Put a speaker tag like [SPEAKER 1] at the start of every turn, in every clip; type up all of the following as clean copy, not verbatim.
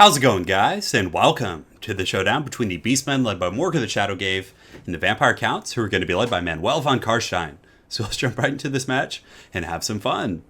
[SPEAKER 1] How's it going, guys? And welcome to the showdown between the Beastmen led by Morgan the Shadowgave and the Vampire Counts, who are going to be led by Manuel von Karstein. So let's jump right into this match and have some fun.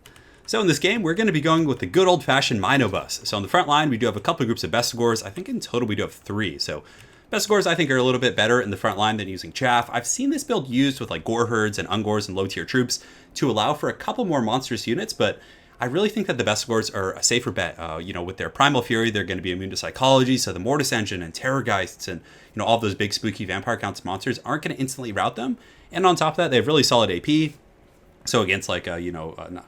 [SPEAKER 1] So in this game, we're going to be going with the good old-fashioned Minobus. So on the front line, we do have a couple of groups of Bestigors. I think in total we do have 3. So Bestigors, I think, are a little bit better in the front line than using Chaff. I've seen this build used with like Gore Herds and Ungors and low-tier troops to allow for a couple more Monstrous units, but I really think that the Bestigors are a safer bet. With their Primal Fury, they're going to be immune to Psychology, so the Mortis Engine and Terrorgeists and, all those big spooky Vampire Counts monsters aren't going to instantly rout them. And on top of that, they have really solid AP. So against I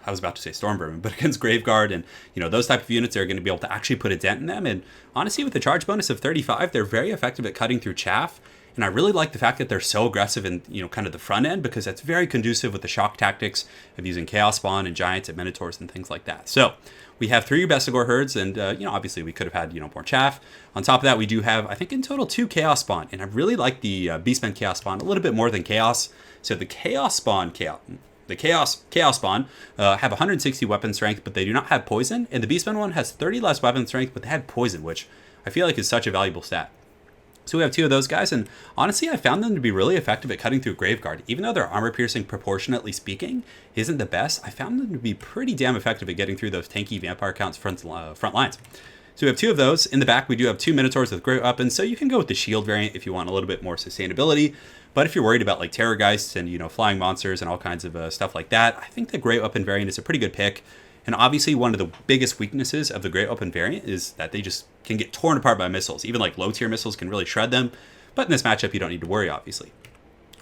[SPEAKER 1] was about to say Stormvermin, but against Graveguard and, those type of units, they're going to be able to actually put a dent in them. And honestly, with the charge bonus of 35, they're very effective at cutting through Chaff. And I really like the fact that they're so aggressive in, kind of the front end, because that's very conducive with the shock tactics of using Chaos Spawn and Giants and Minotaurs and things like that. So we have 3 Bestigor herds, and, obviously we could have had, more Chaff. On top of that, we do have, I think in total, 2 Chaos Spawn. And I really like the Beastmen Chaos Spawn a little bit more than Chaos. So the Chaos Spawn, the Chaos Spawn have 160 weapon strength, but they do not have poison. And the Beastmen one has 30 less weapon strength, but they had poison, which I feel like is such a valuable stat. So we have 2 of those guys, and honestly, I found them to be really effective at cutting through Graveguard. Even though their armor piercing, proportionately speaking, isn't the best, I found them to be pretty damn effective at getting through those tanky Vampire Counts front lines. So we have 2 of those. In the back, we do have 2 Minotaurs with great weapons, so you can go with the shield variant if you want a little bit more sustainability. But if you're worried about like Terrorgeists and, flying monsters and all kinds of stuff like that, I think the great weapon variant is a pretty good pick. And obviously, one of the biggest weaknesses of the Great Open variant is that they just can get torn apart by missiles. Even like low-tier missiles can really shred them. But in this matchup, you don't need to worry, obviously.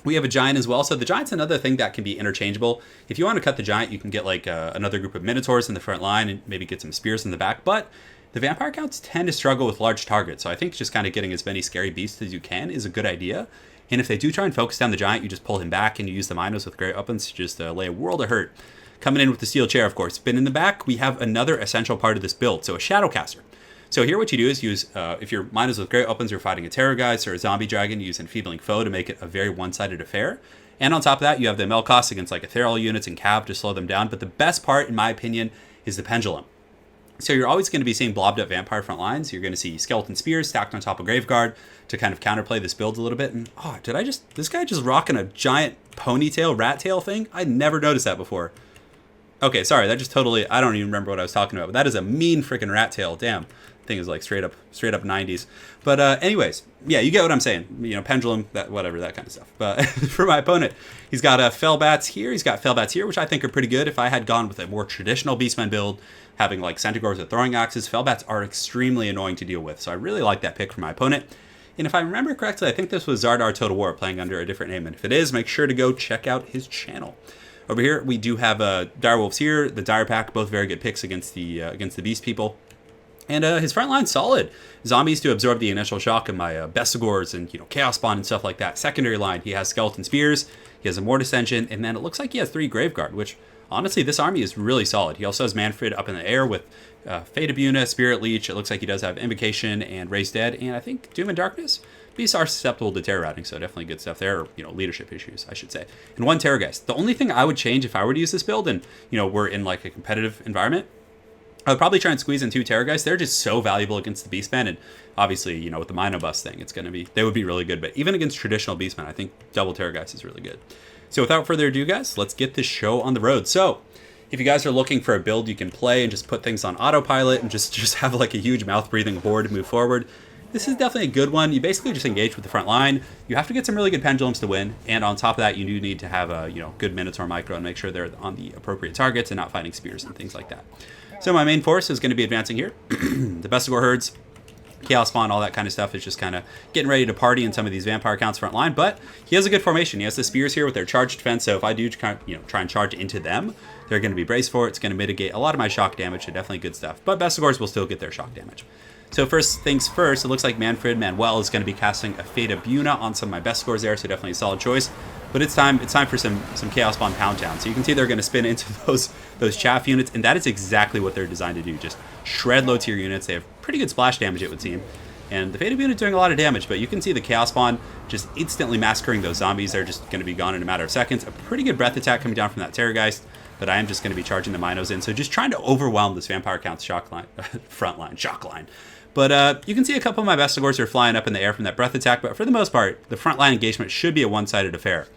[SPEAKER 1] We have a Giant as well. So the Giant's another thing that can be interchangeable. If you want to cut the Giant, you can get like another group of Minotaurs in the front line and maybe get some Spears in the back. But the Vampire Counts tend to struggle with large targets. So I think just kind of getting as many scary beasts as you can is a good idea. And if they do try and focus down the Giant, you just pull him back and you use the Minos with great weapons to just lay a world of hurt. Coming in with the Steel Chair, of course. But in the back, we have another essential part of this build, so a Shadowcaster. So here what you do is use, if your Minos with great weapons, you're fighting a Terrorgeist or a Zombie Dragon, you use Enfeebling Foe to make it a very one-sided affair. And on top of that, you have the Melkos against like Ethereal units and Cav to slow them down. But the best part, in my opinion, is the Pendulum. So you're always going to be seeing blobbed up Vampire front lines. You're going to see Skeleton Spears stacked on top of Graveguard to kind of counterplay this build a little bit. And, this guy just rocking a giant ponytail, rat tail thing? I never noticed that before. Okay, sorry, that just totally, I don't even remember what I was talking about, but that is a mean freaking rat tail. Damn, thing is like straight up 90s. But anyways, yeah, you get what I'm saying. Pendulum, that kind of stuff. But for my opponent, he's got Fellbats here. He's got Fellbats here, which I think are pretty good. If I had gone with a more traditional Beastman build, having like Centaurs with throwing axes, Fellbats are extremely annoying to deal with. So I really like that pick for my opponent. And if I remember correctly, I think this was Zardar Total War playing under a different name. And if it is, make sure to go check out his channel. Over here, we do have Direwolves here, the Dire Pack, both very good picks against the Beast people. And his front line's solid. Zombies to absorb the initial shock of my Bestigors and, Chaos Spawn and stuff like that. Secondary line, he has Skeleton Spears, he has a Mortis Engine, and then it looks like he has 3 Graveguard, which, honestly, this army is really solid. He also has Manfred up in the air with Fate of Una, Spirit Leech. It looks like he does have Invocation and Raise Dead, and I think Doom and Darkness. Beasts are susceptible to terror routing, so definitely good stuff there, or, leadership issues, I should say. And 1 Terrorgeist. The only thing I would change if I were to use this build, and, we're in, like, a competitive environment, I would probably try and squeeze in 2 Terrorgeists. They're just so valuable against the Beastmen, and obviously, with the Minobus thing, they would be really good. But even against traditional Beastmen, I think double Terrorgeist is really good. So without further ado, guys, let's get this show on the road. So if you guys are looking for a build you can play and just put things on autopilot and just have like a huge mouth-breathing horde to move forward, this is definitely a good one. You basically just engage with the front line. You have to get some really good pendulums to win, and on top of that, you do need to have a good Minotaur micro and make sure they're on the appropriate targets and not fighting spears and things like that. So my main force is going to be advancing here. The Bestigor herds, Chaos Spawn, all that kind of stuff is just kind of getting ready to party in some of these Vampire Counts front line. But he has a good formation. He has the spears here with their charged defense. So if I do try and charge into them, they're going to be braced for it. It's going to mitigate a lot of my shock damage. So definitely good stuff. But Bestigors will still get their shock damage. So first things first, it looks like Manuel is going to be casting a Fate of Una on some of my Bestigors there, so definitely a solid choice. But it's time for some Chaos Spawn Pound Town. So you can see they're going to spin into those Chaff units, and that is exactly what they're designed to do. Just shred low tier units. They have pretty good splash damage, it would seem. And the Fate of Una is doing a lot of damage, but you can see the Chaos Spawn just instantly massacring those zombies. They're just going to be gone in a matter of seconds. A pretty good breath attack coming down from that Terrorgeist. but I am just going to be charging the Minos in. So just trying to overwhelm this Vampire Count's shock line, front line, shock line. But you can see a couple of my Bestigors are flying up in the air from that breath attack, but for the most part, the front line engagement should be a one-sided affair.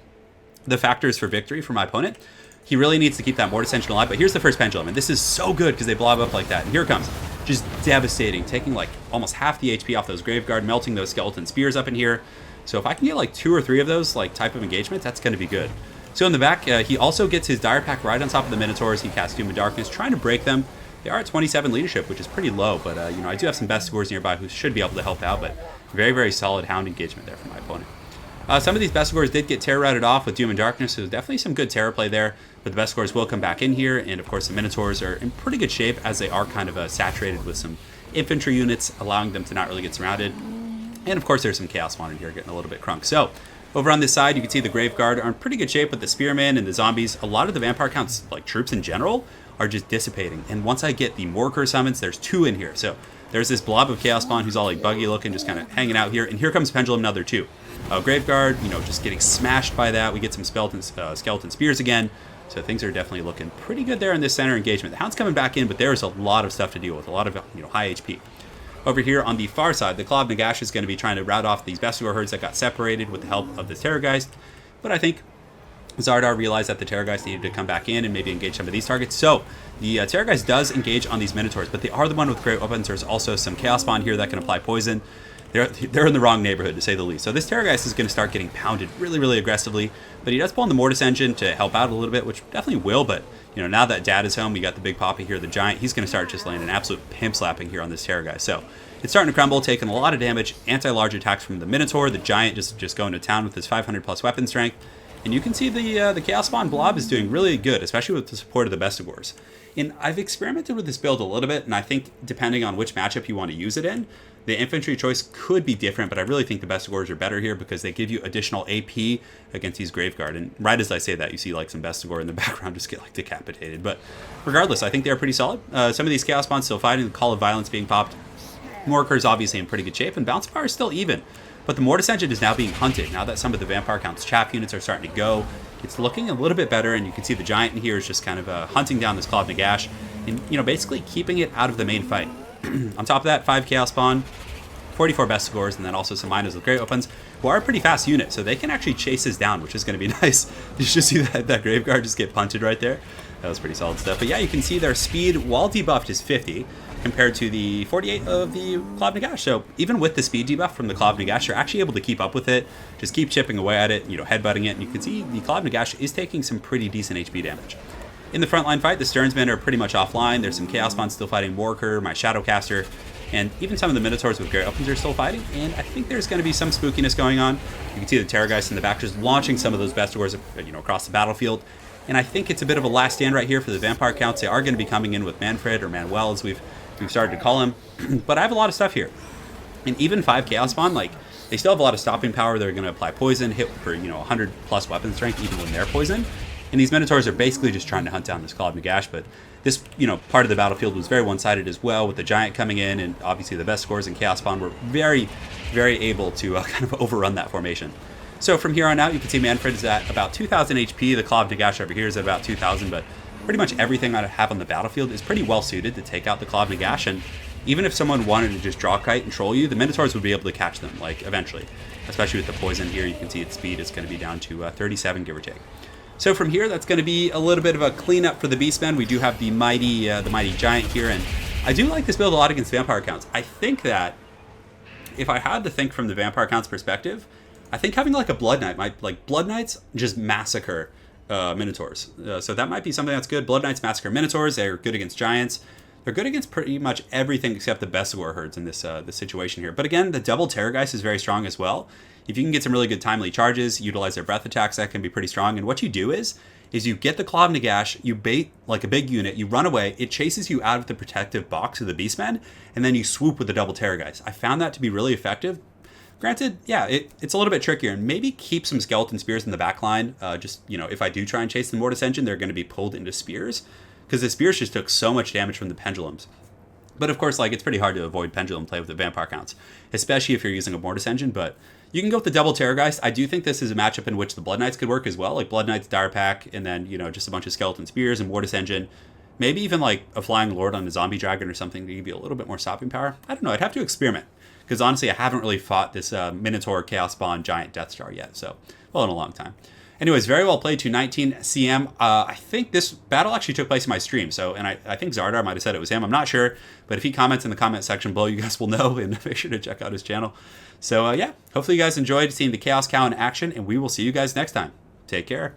[SPEAKER 1] The factors for victory for my opponent, he really needs to keep that Mortis Engine alive, but here's the first Pendulum, and this is so good because they blob up like that, and here it comes. Just devastating, taking like almost half the HP off those Graveguard, melting those Skeleton Spears up in here. So if I can get like 2 or 3 of those like type of engagements, that's going to be good. So in the back, he also gets his Dire Pack right on top of the Minotaurs. He casts Doom and Darkness, trying to break them. They are at 27 leadership, which is pretty low, but you know, I do have some Bestigors nearby who should be able to help out, but very, very solid Hound engagement there from my opponent. Some of these Bestigors did get Terror routed off with Doom and Darkness, so there's definitely some good Terror play there, but the Bestigors will come back in here, and of course the Minotaurs are in pretty good shape as they are kind of saturated with some infantry units, allowing them to not really get surrounded. And of course there's some Chaos Spawn in here getting a little bit crunk. So over on this side, you can see the Graveguard are in pretty good shape with the Spearmen and the Zombies. A lot of the Vampire Count's like troops in general are just dissipating. And once I get the Morker summons, there's 2 in here. So there's this blob of Chaos Spawn who's all like buggy looking, just kind of hanging out here. And here comes Pendulum another 2. Graveguard, you know, just getting smashed by that. We get some skeleton spears again. So things are definitely looking pretty good there in this center engagement. The Hound's coming back in, but there's a lot of stuff to deal with, a lot of, you know, high HP. Over here on the far side, the Claw of Nagash is going to be trying to rout off these Bestigor herds that got separated with the help of the Terrorgeist. But I think Zardar realized that the Terrorgeist needed to come back in and maybe engage some of these targets. So the Terrorgeist does engage on these Minotaurs, but they are the one with great weapons. There's also some Chaos Spawn here that can apply poison. They're in the wrong neighborhood, to say the least. So this Terrorgeist is going to start getting pounded really, really aggressively. But he does pull in the Mortis Engine to help out a little bit, which definitely will. But, you know, now that Dad is home, we got the Big Poppy here, the Giant. He's going to start just laying an absolute pimp slapping here on this Terrorgeist. So it's starting to crumble, taking a lot of damage. Anti-large attacks from the Minotaur. The Giant just going to town with his 500+ weapon strength. And you can see the Chaos Spawn Blob is doing really good, especially with the support of the Bestigors. And I've experimented with this build a little bit, and I think depending on which matchup you want to use it in, the infantry choice could be different, but I really think the Bestigors are better here because they give you additional AP against these Graveguard. And right as I say that, you see like some Bestigor in the background just get like decapitated. But regardless, I think they're pretty solid. Some of these Chaos Spawns still fighting, the Call of Violence being popped. Morker's obviously in pretty good shape, and Bounce Power is still even. But the Mortis Engine is now being hunted. Now that some of the Vampire Count's chaff units are starting to go, it's looking a little bit better, and you can see the Giant in here is just kind of hunting down this Claw of Nagash and, you know, basically keeping it out of the main fight. On top of that, 5 Chaos Spawn, 44 Bestigors, and then also some Minos with great weapons, who are a pretty fast unit, so they can actually chase this down, which is going to be nice. You just see that Graveguard just get punted right there. That was pretty solid stuff. But yeah, you can see their speed, while debuffed, is 50, compared to the 48 of the Claw of Nagash. So even with the speed debuff from the Claw of Nagash, you're actually able to keep up with it, just keep chipping away at it, you know, headbutting it, and you can see the Claw of Nagash is taking some pretty decent HP damage. In the frontline fight, the Sternsmen are pretty much offline. There's some Chaos Spawn still fighting Morker, my Shadowcaster, and even some of the Minotaurs with great weapons are still fighting, and I think there's going to be some spookiness going on. You can see the Terrorgeist in the back just launching some of those Bestigors, you know, across the battlefield. And I think it's a bit of a last stand right here for the Vampire Counts. They are going to be coming in with Manfred, or Manuel as we've started to call him. But I have a lot of stuff here. And even 5 Chaos Spawn, like, they still have a lot of stopping power. They're going to apply poison, hit for, you know, 100+ weapon strength even when they're poisoned. And these Minotaurs are basically just trying to hunt down this Claw of Nagash, but this, you know, part of the battlefield was very one-sided as well, with the Giant coming in, and obviously the Bestigors and Chaos Spawn were very, very able to kind of overrun that formation. So from here on out, you can see Manfred is at about 2,000 HP. The Claw of Nagash over here is at about 2,000, but pretty much everything I have on the battlefield is pretty well suited to take out the Claw of Nagash, and even if someone wanted to just draw kite and troll you, the Minotaurs would be able to catch them, like, eventually. Especially with the poison here, you can see its speed is going to be down to 37, give or take. So from here, that's going to be a little bit of a cleanup for the Beastmen. We do have the mighty Giant here, and I do like this build a lot against Vampire Counts. I think that if I had to think from the Vampire Counts perspective, I think having like a Blood Knight might, like, Blood Knights just massacre Minotaurs. So that might be something that's good. Blood Knights massacre Minotaurs. They're good against Giants. They're good against pretty much everything except the Bestigor herds in this situation here. But again, the double Terrorgeist is very strong as well. If you can get some really good timely charges, utilize their breath attacks, that can be pretty strong. And what you do is you get the Claw of Nagash, you bait like a big unit, you run away, it chases you out of the protective box of the Beastmen, and then you swoop with the double Terrorgeist. I found that to be really effective. Granted, yeah, it's a little bit trickier, and maybe keep some Skeleton Spears in the back line. Just, you know, if I do try and chase the Mortis Engine, they're going to be pulled into Spears, because the Spears just took so much damage from the Pendulums. But of course, like, it's pretty hard to avoid Pendulum play with the Vampire Counts, especially if you're using a Mortis Engine, but You can go with the double Terrorgeist. I do think this is a matchup in which the Blood Knights could work as well, like Blood Knights, Dire Pack, and then, you know, just a bunch of Skeleton Spears and Mortis Engine. Maybe even like a Flying Lord on a Zombie Dragon or something to give you a little bit more stopping power. I don't know. I'd have to experiment. Because honestly, I haven't really fought this Minotaur Chaos Spawn Giant Death Star yet. So, well, in a long time. Anyways, very well played to 19 CM. I think this battle actually took place in my stream. So, and I think Zardar might have said it was him. I'm not sure. But if he comments in the comment section below, you guys will know. And make sure to check out his channel. So, yeah, hopefully you guys enjoyed seeing the Chaos Cow in action. And we will see you guys next time. Take care.